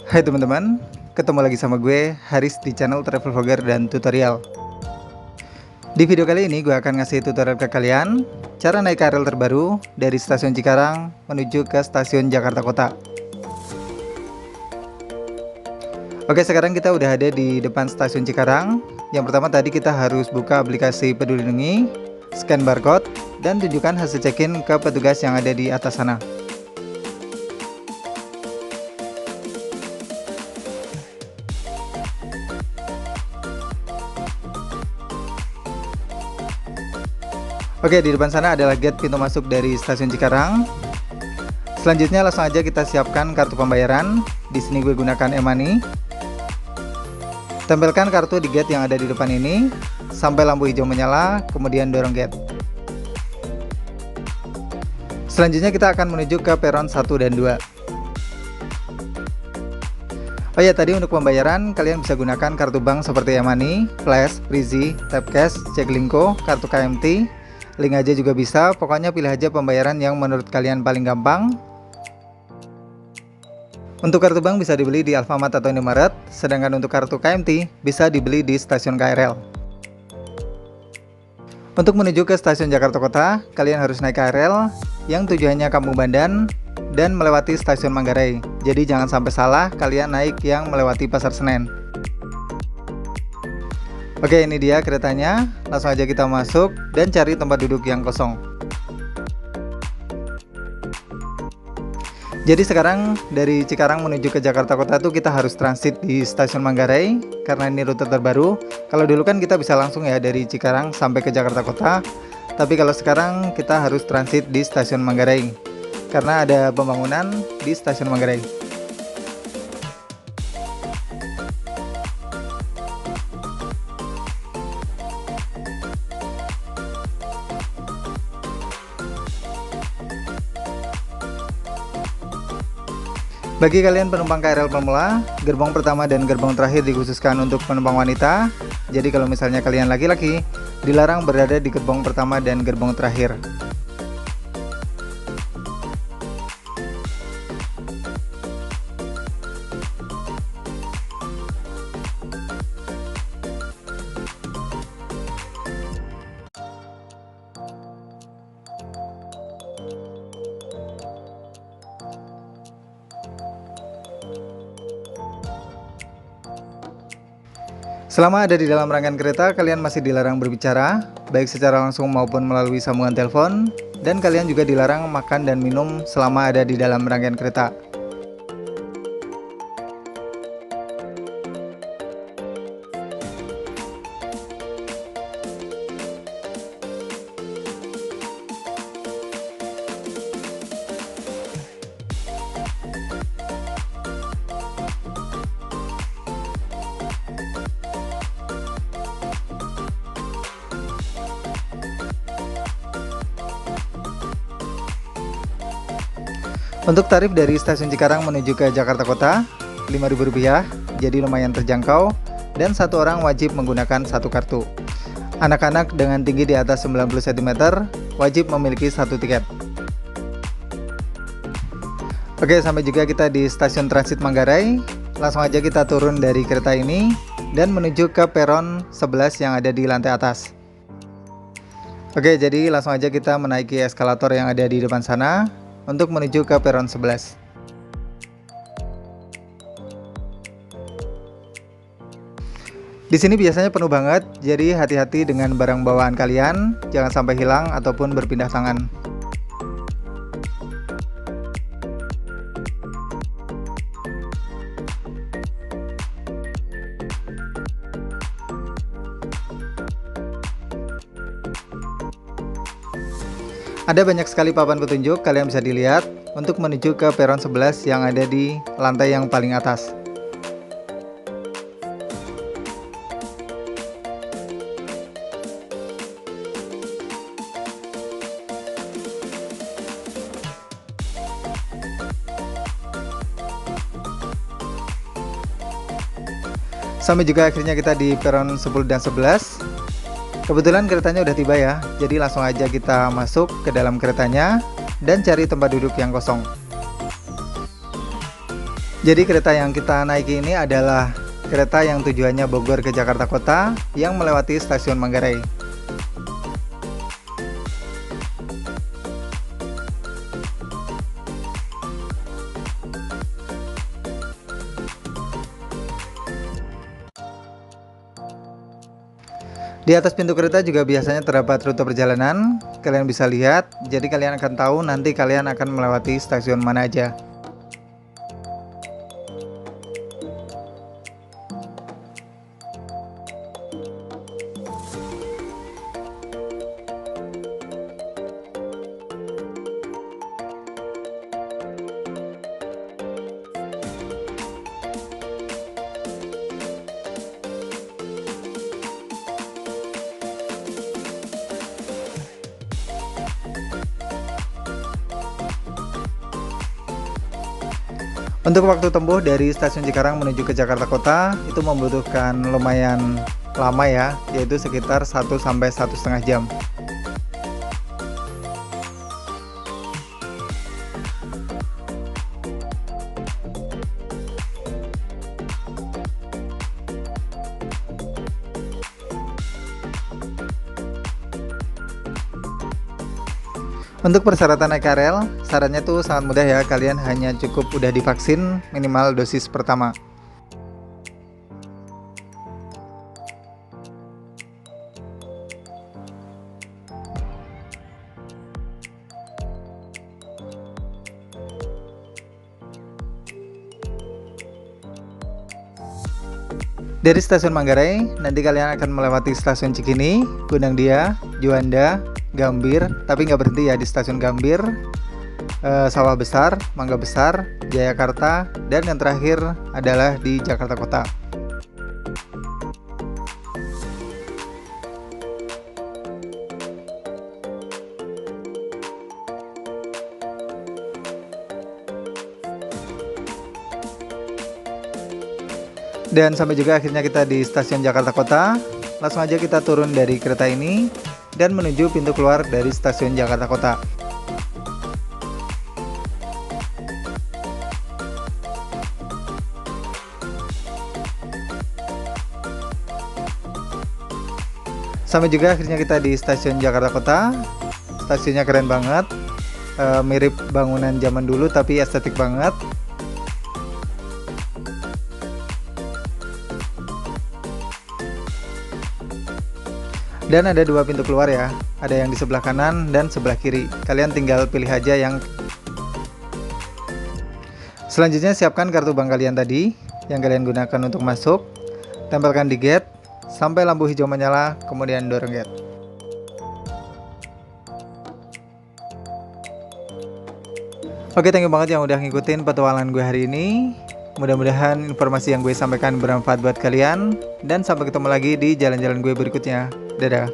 Hai teman-teman, ketemu lagi sama gue Haris di channel Travel Vlogger dan Tutorial. Di video kali ini gue akan ngasih tutorial ke kalian cara naik KRL terbaru dari stasiun Cikarang menuju ke stasiun Jakarta Kota. Oke, sekarang kita udah ada di depan stasiun Cikarang. Yang pertama tadi kita harus buka aplikasi Peduli Lindungi, scan barcode, dan tunjukkan hasil check-in ke petugas yang ada di atas sana. Oke, di depan sana adalah gate pintu masuk dari stasiun Cikarang. Selanjutnya langsung aja kita siapkan kartu pembayaran. Di sini gue gunakan e-money. Tempelkan kartu di gate yang ada di depan ini sampai lampu hijau menyala, kemudian dorong gate. Selanjutnya kita akan menuju ke peron 1 dan 2. Oh ya, tadi untuk pembayaran kalian bisa gunakan kartu bank seperti e-money, Flash, Brizy, Tapcash, Jaklingko, kartu KMT, link aja juga bisa. Pokoknya pilih aja pembayaran yang menurut kalian paling gampang. Untuk kartu bank bisa dibeli di Alfamart atau Indomaret, sedangkan untuk kartu KMT bisa dibeli di stasiun KRL. Untuk menuju ke stasiun Jakarta Kota, kalian harus naik KRL yang tujuannya Kampung Bandan dan melewati stasiun Manggarai. Jadi jangan sampai salah kalian naik yang melewati Pasar Senen. Oke, ini dia keretanya. Langsung aja kita masuk dan cari tempat duduk yang kosong. Jadi sekarang dari Cikarang menuju ke Jakarta Kota tuh kita harus transit di stasiun Manggarai karena ini rute terbaru. Kalau dulu kan kita bisa langsung ya dari Cikarang sampai ke Jakarta Kota. Tapi kalau sekarang kita harus transit di stasiun Manggarai karena ada pembangunan di stasiun Manggarai. Bagi kalian penumpang KRL pemula, gerbong pertama dan gerbong terakhir dikhususkan untuk penumpang wanita. Jadi kalau misalnya kalian laki-laki, dilarang berada di gerbong pertama dan gerbong terakhir. Selama ada di dalam rangkaian kereta, kalian masih dilarang berbicara, baik secara langsung maupun melalui sambungan telepon, dan kalian juga dilarang makan dan minum selama ada di dalam rangkaian kereta. Untuk tarif dari stasiun Cikarang menuju ke Jakarta Kota, Rp5.000, jadi lumayan terjangkau, dan satu orang wajib menggunakan satu kartu. Anak-anak dengan tinggi di atas 90 cm wajib memiliki satu tiket. Oke, sampai juga kita di stasiun transit Manggarai. Langsung aja kita turun dari kereta ini dan menuju ke peron 11 yang ada di lantai atas. Oke, jadi langsung aja kita menaiki eskalator yang ada di depan sana untuk menuju ke peron 11. Di sini biasanya penuh banget, jadi hati-hati dengan barang bawaan kalian, jangan sampai hilang ataupun berpindah tangan. Ada banyak sekali papan petunjuk, kalian bisa dilihat untuk menuju ke peron 11 yang ada di lantai yang paling atas. Sampai juga akhirnya kita di peron 10 dan 11. Kebetulan keretanya udah tiba ya, jadi langsung aja kita masuk ke dalam keretanya dan cari tempat duduk yang kosong. Jadi kereta yang kita naiki ini adalah kereta yang tujuannya Bogor ke Jakarta Kota yang melewati stasiun Manggarai. Di atas pintu kereta juga biasanya terdapat rute perjalanan, kalian bisa lihat, jadi kalian akan tahu nanti kalian akan melewati stasiun mana aja. Untuk waktu tempuh dari stasiun Cikarang menuju ke Jakarta Kota itu membutuhkan lumayan lama ya, yaitu sekitar 1 sampai 1,5 jam. Untuk persyaratan naik KRL, sarannya tuh sangat mudah ya, kalian hanya cukup udah divaksin minimal dosis pertama. Dari stasiun Manggarai, nanti kalian akan melewati stasiun Cikini, Gondang Dia, Juanda, Gambir, tapi nggak berhenti ya di stasiun Gambir, Sawah Besar, Mangga Besar, Jayakarta, dan yang terakhir adalah di Jakarta Kota. Dan sampai juga akhirnya kita di stasiun Jakarta Kota. Langsung aja kita turun dari kereta ini dan menuju pintu keluar dari stasiun Jakarta Kota. Sampai juga akhirnya kita di stasiun Jakarta Kota. Stasiunnya keren banget, mirip bangunan zaman dulu tapi estetik banget. Dan ada dua pintu keluar ya, ada yang di sebelah kanan dan sebelah kiri. Kalian tinggal pilih aja yang. Selanjutnya siapkan kartu bank kalian tadi yang kalian gunakan untuk masuk. Tempelkan di gate sampai lampu hijau menyala, kemudian dorong gate. Oke, thank you banget yang udah ngikutin petualangan gue hari ini. Mudah-mudahan informasi yang gue sampaikan bermanfaat buat kalian. Dan sampai ketemu lagi di jalan-jalan gue berikutnya. Dadah.